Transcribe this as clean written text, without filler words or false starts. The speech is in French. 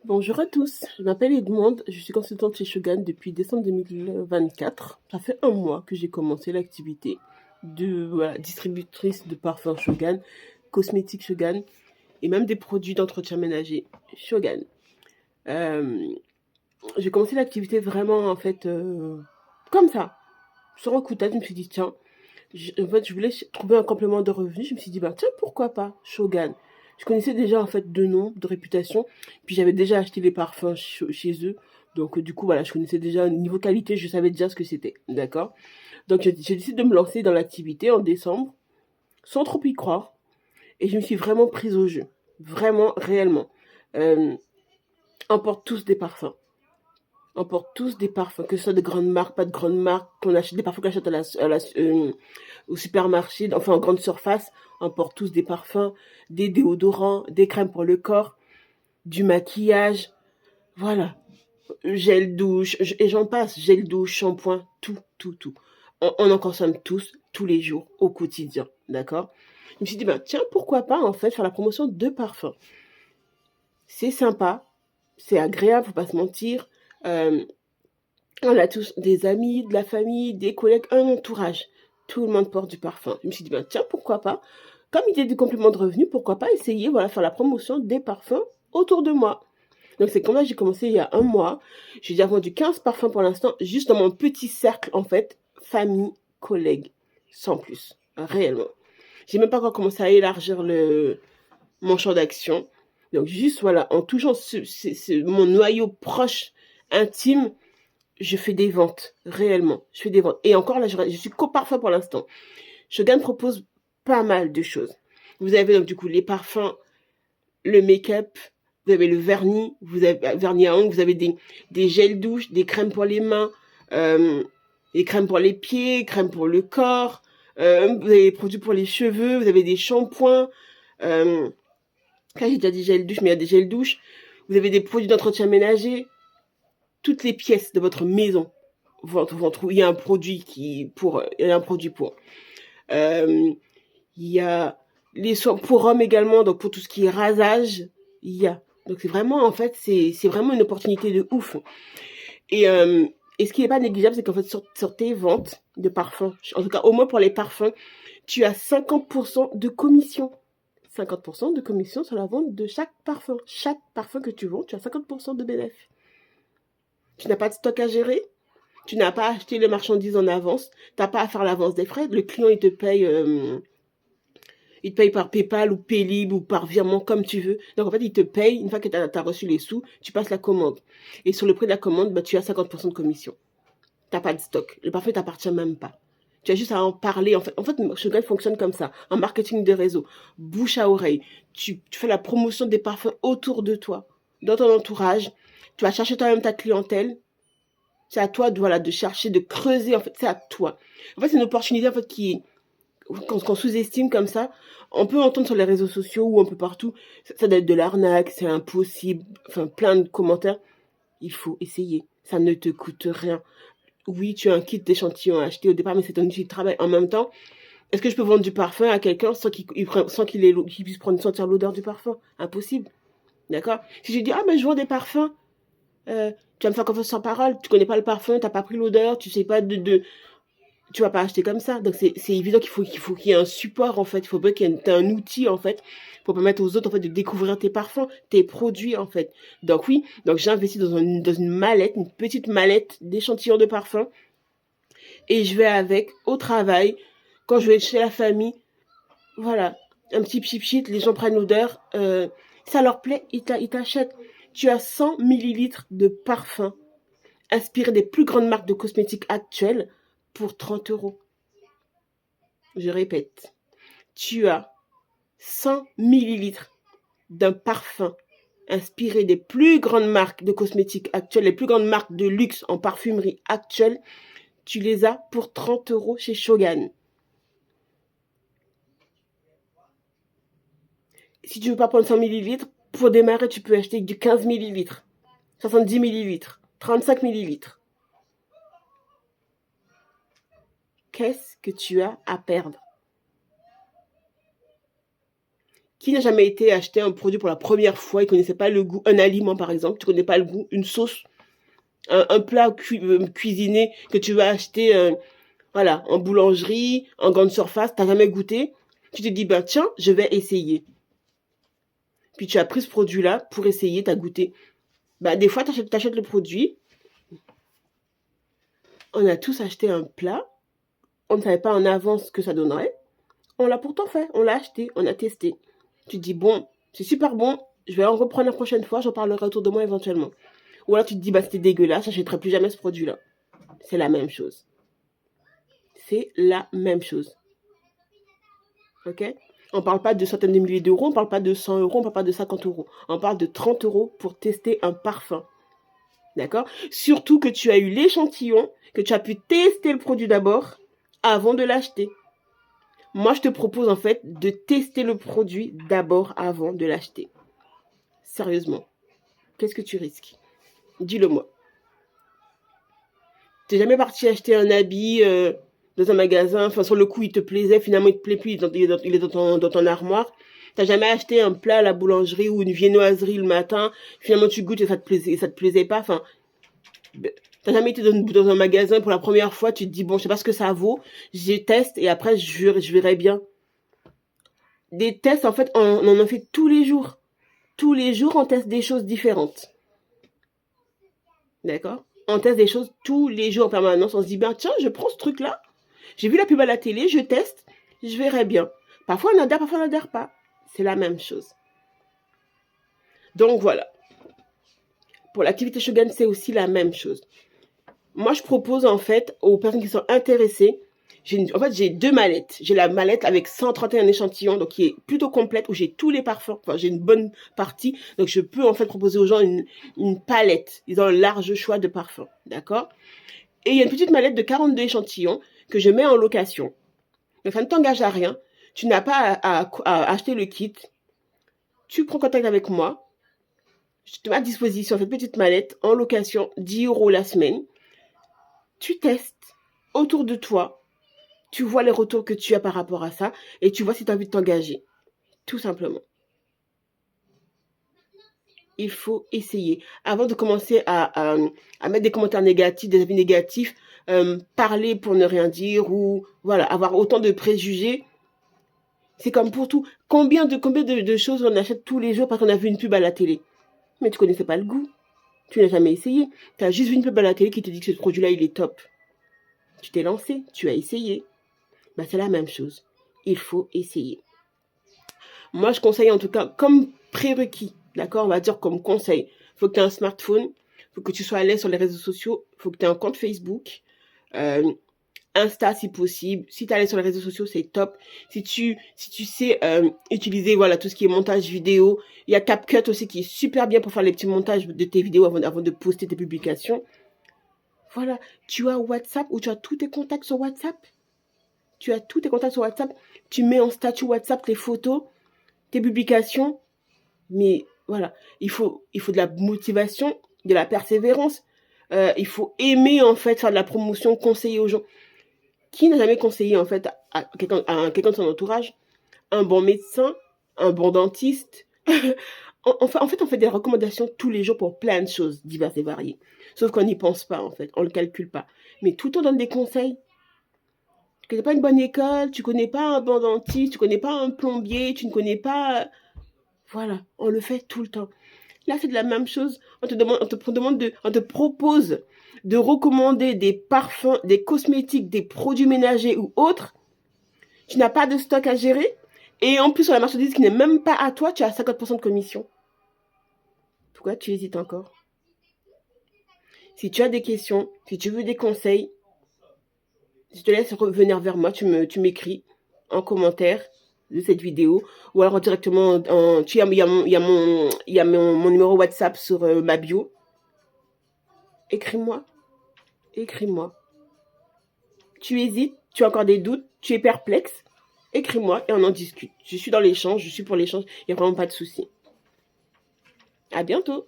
Bonjour à tous, je m'appelle Edmond, je suis consultante chez Shogun depuis décembre 2024. Ça fait un mois que j'ai commencé l'activité de distributrice de parfums Shogun, cosmétiques Shogun et même des produits d'entretien ménager Shogun. Euh, j'ai commencé l'activité vraiment en fait comme ça, sur un coup de tête. Je me suis dit tiens, je voulais trouver un complément de revenu. Je me suis dit, bah, tiens, pourquoi pas Shogun. Je connaissais déjà, en fait, de nom, de réputation. Puis j'avais déjà acheté les parfums chez eux. Donc, du coup, voilà, je connaissais déjà, niveau qualité, je savais déjà ce que c'était. D'accord. Donc, j'ai décidé de me lancer dans l'activité en décembre, sans trop y croire. Et je me suis vraiment prise au jeu. Vraiment, réellement. Euh, on porte tous des parfums. On porte tous des parfums, que ce soit de grandes marques, pas de grandes marques, qu'on achète des parfums qu'on achète au supermarché, enfin en grande surface. On porte tous des parfums, des déodorants, des crèmes pour le corps, du maquillage, voilà, gel douche, et j'en passe, gel douche, shampoing, tout, tout, tout. On en consomme tous, tous les jours, au quotidien, d'accord. Je me suis dit, ben, tiens, pourquoi pas, en fait, faire la promotion de parfums. C'est sympa, c'est agréable, faut pas se mentir. Euh, on a tous des amis, de la famille, des collègues, un entourage. Tout le monde porte du parfum. Je me suis dit, ben, tiens, pourquoi pas, comme idée du complément de revenu, pourquoi pas essayer, voilà, faire la promotion des parfums autour de moi. Donc c'est comme ça que j'ai commencé il y a un mois. J'ai déjà vendu 15 parfums pour l'instant, juste dans mon petit cercle, en fait, famille, collègues, sans plus, réellement. J'ai même pas encore commencé à élargir mon champ d'action. Donc juste, voilà, en touchant mon noyau proche, intime, je fais des ventes, réellement. Je fais des ventes. Et encore là, je suis qu'au parfum pour l'instant. Shogun propose pas mal de choses. Vous avez donc du coup les parfums, le make-up, vous avez le vernis, vous avez vernis à ongles, vous avez des gels douche, des crèmes pour les mains, des crèmes pour les pieds, crèmes pour le corps, vous avez des produits pour les cheveux, vous avez des shampoings, là j'ai déjà dit gel douche, mais il y a des gels douche, vous avez des produits d'entretien ménager, toutes les pièces de votre maison vont trouver. Il y a un produit il y a un produit pour. Euh, il y a les soins pour hommes également, donc pour tout ce qui est rasage, il y a. Donc c'est vraiment, en fait, c'est vraiment une opportunité de ouf. Et, euh, et ce qui n'est pas négligeable, c'est qu'en fait, sur tes ventes de parfums, en tout cas, au moins pour les parfums, tu as 50% de commission. 50% de commission sur la vente de chaque parfum. Chaque parfum que tu vends, tu as 50% de bénéfice. Tu n'as pas de stock à gérer, tu n'as pas acheté les marchandises en avance, tu n'as pas à faire l'avance des frais. Le client, il te paye par PayPal ou Paylib ou par virement comme tu veux. Donc en fait, il te paye, une fois que tu as reçu les sous, tu passes la commande. Et sur le prix de la commande, bah, tu as 50% de commission. Tu n'as pas de stock. Le parfum ne t'appartient même pas. Tu as juste à en parler. En fait, Shogun fonctionne comme ça. En marketing de réseau, bouche à oreille. Tu fais la promotion des parfums autour de toi, dans ton entourage. Tu vas chercher toi-même ta clientèle. C'est à toi de, voilà, de chercher, de creuser. En fait, c'est à toi. En fait, c'est une opportunité en fait, qu'on sous-estime comme ça. On peut entendre sur les réseaux sociaux ou un peu partout, ça doit être de l'arnaque, c'est impossible, enfin plein de commentaires. Il faut essayer, ça ne te coûte rien. Oui, tu as un kit d'échantillon à acheter au départ, mais c'est un outil de travail. En même temps, est-ce que je peux vendre du parfum à quelqu'un sans qu'il puisse sentir l'odeur du parfum? Impossible, d'accord. Si je dis, ah mais je vends des parfums, tu vas me faire confiance sans parole, tu connais pas le parfum, t'as pas pris l'odeur, tu sais pas tu vas pas acheter comme ça. Donc c'est évident qu'il y ait un support en fait. Il faut bien qu'il y ait un outil en fait pour permettre aux autres en fait de découvrir tes parfums, tes produits en fait. Donc oui, donc j'ai investi dans une mallette, une petite mallette d'échantillons de parfums et je vais avec au travail quand je vais chez la famille. Voilà, un petit pchit, les gens prennent l'odeur, ça leur plaît, ils t'achètent. Tu as 100 millilitres de parfum inspiré des plus grandes marques de cosmétiques actuelles pour 30 euros. Je répète, tu as 100 millilitres d'un parfum inspiré des plus grandes marques de cosmétiques actuelles, les plus grandes marques de luxe en parfumerie actuelle, tu les as pour 30 euros chez Shogun. Si tu veux pas prendre 100 millilitres, pour démarrer, tu peux acheter du 15 millilitres, 70 millilitres, 35 millilitres. Qu'est-ce que tu as à perdre? Qui n'a jamais été acheter un produit pour la première fois, il ne connaissait pas le goût, un aliment par exemple, tu ne connais pas le goût, une sauce, un plat cuisiné que tu vas acheter voilà, en boulangerie, en grande surface, tu n'as jamais goûté, tu te dis, bah tiens, je vais essayer. Puis tu as pris ce produit-là pour essayer, tu as goûté. Bah, des fois, tu achètes le produit. On a tous acheté un plat. On ne savait pas en avance ce que ça donnerait. On l'a pourtant fait. On l'a acheté. On a testé. Tu te dis, bon, c'est super bon. Je vais en reprendre la prochaine fois. J'en parlerai autour de moi éventuellement. Ou alors tu te dis, bah, c'était dégueulasse. J'achèterai plus jamais ce produit-là. C'est la même chose. C'est la même chose. Ok? On ne parle pas de centaines de milliers d'euros. On ne parle pas de 100 euros. On ne parle pas de 50 euros. On parle de 30 euros pour tester un parfum. D'accord? Surtout que tu as eu l'échantillon, que tu as pu tester le produit d'abord avant de l'acheter. Moi, je te propose en fait de tester le produit d'abord avant de l'acheter. Sérieusement. Qu'est-ce que tu risques? Dis-le moi. T'es jamais parti acheter un habit dans un magasin, enfin sur le coup il te plaisait, finalement il te plaît plus, il est dans ton armoire. T'as jamais acheté un plat à la boulangerie ou une viennoiserie le matin, finalement tu goûtes et ça te plaisait pas, enfin... T'as jamais été dans un magasin pour la première fois, tu te dis, bon, je sais pas ce que ça vaut, je teste et après, je verrai bien. Des tests, en fait, on en fait tous les jours. Tous les jours, on teste des choses différentes. D'accord? On teste des choses tous les jours en permanence. On se dit, ben tiens, je prends ce truc-là. J'ai vu la pub à la télé, je teste, je verrai bien. Parfois, on adhère, parfois, on n'adhère pas. C'est la même chose. Donc, voilà. Pour l'activité Shogun, c'est aussi la même chose. Moi, je propose en fait aux personnes qui sont intéressées, j'ai 2 mallettes. J'ai la mallette avec 131 échantillons, donc qui est plutôt complète, où j'ai tous les parfums. Enfin, j'ai une bonne partie, donc je peux en fait proposer aux gens une palette. Ils ont un large choix de parfums, d'accord? Et il y a une petite mallette de 42 échantillons que je mets en location. Donc ça ne t'engage à rien. Tu n'as pas à acheter le kit. Tu prends contact avec moi. Je te mets à disposition cette petite mallette en location, 10 € la semaine. Tu testes autour de toi, tu vois les retours que tu as par rapport à ça et tu vois si tu as envie de t'engager. Tout simplement. Il faut essayer. Avant de commencer à mettre des commentaires négatifs, des avis négatifs, parler pour ne rien dire ou voilà, avoir autant de préjugés. C'est comme pour tout. Combien de choses on achète tous les jours parce qu'on a vu une pub à la télé? Mais tu connaissais pas le goût. Tu n'as jamais essayé. Tu as juste vu une pub à la télé qui te dit que ce produit-là, il est top. Tu t'es lancé, tu as essayé. Bah, c'est la même chose. Il faut essayer. Moi, je conseille en tout cas, comme prérequis, d'accord, on va dire comme conseil, il faut que tu aies un smartphone, il faut que tu sois à l'aise sur les réseaux sociaux, il faut que tu aies un compte Facebook, Insta si possible. Si tu es à l'aise sur les réseaux sociaux, c'est top. Si tu sais utiliser voilà tout ce qui est montage vidéo, il y a CapCut aussi qui est super bien pour faire les petits montages de tes vidéos avant de poster tes publications. Voilà, tu as WhatsApp ou tu as tous tes contacts sur WhatsApp. Tu as tous tes contacts sur WhatsApp, tu mets en statut WhatsApp tes photos, tes publications, mais voilà, il faut de la motivation, de la persévérance, il faut aimer en fait faire de la promotion, conseiller aux gens. Qui n'a jamais conseillé en fait à quelqu'un de son entourage? Un bon médecin, un bon dentiste. En fait, on fait des recommandations tous les jours pour plein de choses diverses et variées. Sauf qu'on n'y pense pas en fait, on ne le calcule pas. Mais tout le temps, on donne des conseils. Tu connais pas une bonne école, tu connais pas un bon dentiste, tu connais pas un plombier, tu ne connais pas... Voilà, on le fait tout le temps. Là, c'est de la même chose. On te propose de recommander des parfums, des cosmétiques, des produits ménagers ou autres. Tu n'as pas de stock à gérer. Et en plus, sur la marchandise qui n'est même pas à toi, tu as 50% de commission. Pourquoi tu hésites encore? Si tu as des questions, si tu veux des conseils, je te laisse revenir vers moi, tu m'écris en commentaire de cette vidéo ou alors directement il y a mon numéro WhatsApp sur ma bio. Écris-moi. Tu hésites, tu as encore des doutes, tu es perplexe. Écris-moi et on en discute. Je suis dans l'échange, je suis pour l'échange, il n'y a vraiment pas de souci. À bientôt.